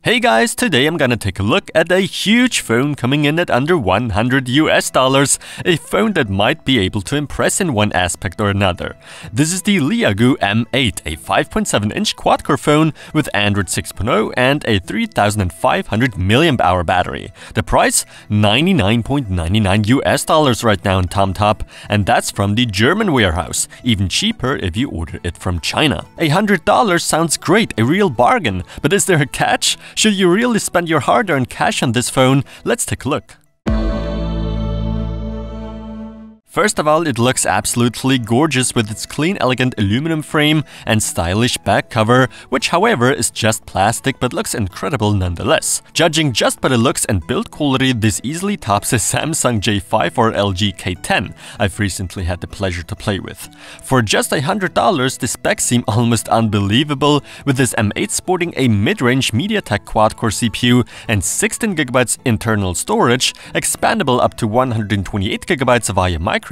Hey guys, today I'm gonna take a look at a huge phone coming in at under $100, a phone that might be able to impress in one aspect or another. This is the LEAGOO M8, a 5.7-inch quad-core phone with Android 6.0 and a 3500 mAh battery. The price, $99.99 right now on TomTop, and that's from the German warehouse, even cheaper if you order it from China. $100 sounds great, a real bargain, but is there a catch? Should you really spend your hard-earned cash on this phone? Let's take a look. First of all, it looks absolutely gorgeous with its clean, elegant aluminum frame and stylish back cover, which however is just plastic but looks incredible nonetheless. Judging just by the looks and build quality, this easily tops a Samsung J5 or LG K10 I've recently had the pleasure to play with. For just $100, the specs seem almost unbelievable, with this M8 sporting a mid-range MediaTek quad-core CPU and 16GB internal storage, expandable up to 128GB via microSD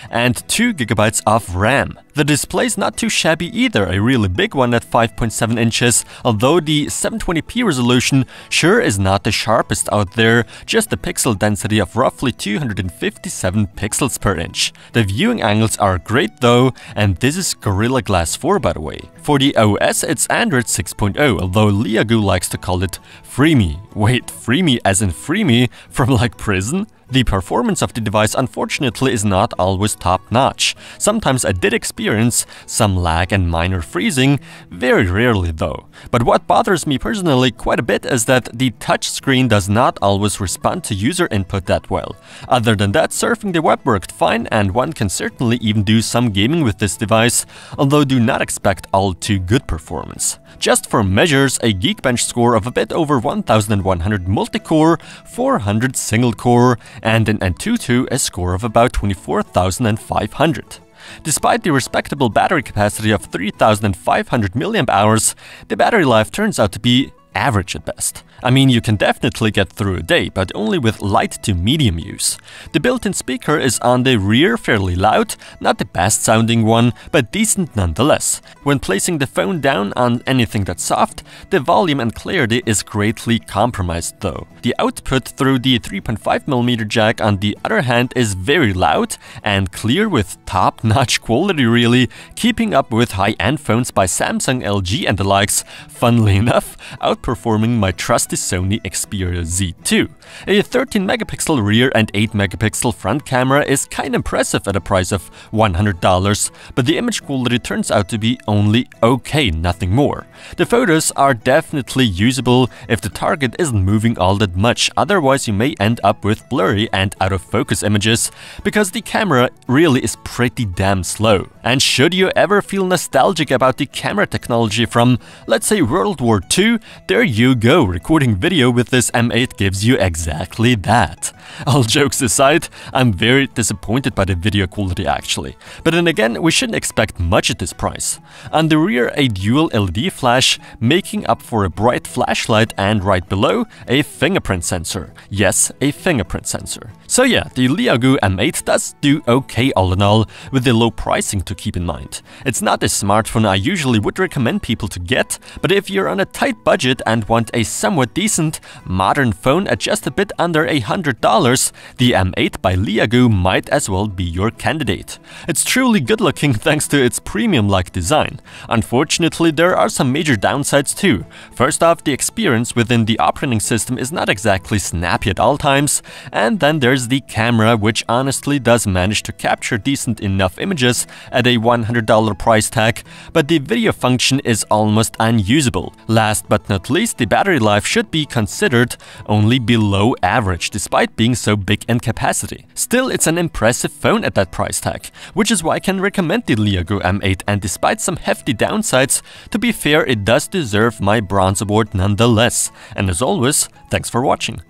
and 2GB of RAM. The display's not too shabby either, a really big one at 5.7 inches, although the 720p resolution sure is not the sharpest out there, just a pixel density of roughly 257 pixels per inch. The viewing angles are great though, and this is Gorilla Glass 4 by the way. For the OS, it's Android 6.0, although LEAGOO likes to call it Freeme. Wait, Freeme as in Freeme from like prison? The performance of the device unfortunately is not always top-notch. Sometimes I did experience some lag and minor freezing, very rarely though. But what bothers me personally quite a bit is that the touchscreen does not always respond to user input that well. Other than that, surfing the web worked fine, and one can certainly even do some gaming with this device, although do not expect all too good performance. Just for measures, a Geekbench score of a bit over 1100 multi-core, 400 single-core, and an Antutu a score of about 24,500. Despite the respectable battery capacity of 3500 mAh, the battery life turns out to be average at best. I mean, you can definitely get through a day, but only with light to medium use. The built-in speaker is on the rear, fairly loud, not the best sounding one, but decent nonetheless. When placing the phone down on anything that's soft, the volume and clarity is greatly compromised though. The output through the 3.5mm jack on the other hand is very loud and clear with top-notch quality really, keeping up with high-end phones by Samsung, LG and the likes, funnily enough, outperforming my trusty Sony Xperia Z2. A 13-megapixel rear and 8-megapixel front camera is kinda impressive at a price of $100, but the image quality turns out to be only okay, nothing more. The photos are definitely usable if the target isn't moving all that much, otherwise you may end up with blurry and out-of-focus images, because the camera really is pretty damn slow. And should you ever feel nostalgic about the camera technology from, let's say, World War II, there you go, recording video with this M8 gives you exactly that. All jokes aside, I'm very disappointed by the video quality actually. But then again, we shouldn't expect much at this price. On the rear, a dual LED flash, making up for a bright flashlight, and right below, a fingerprint sensor. Yes, a fingerprint sensor. So yeah, the LEAGOO M8 does do okay all in all, with the low pricing to keep in mind. It's not a smartphone I usually would recommend people to get, but if you're on a tight budget and want a somewhat decent, modern phone at just a bit under $100, the M8 by LEAGOO might as well be your candidate. It's truly good looking thanks to its premium-like design. Unfortunately, there are some major downsides too. First off, the experience within the operating system is not exactly snappy at all times, and then there's the camera, which honestly does manage to capture decent enough images at a $100 price tag, but the video function is almost unusable. Last but not least, the battery life should be considered only below average, despite being so big in capacity. Still, it's an impressive phone at that price tag, which is why I can recommend the LEAGOO M8, and despite some hefty downsides, to be fair, it does deserve my bronze award nonetheless. And as always, thanks for watching.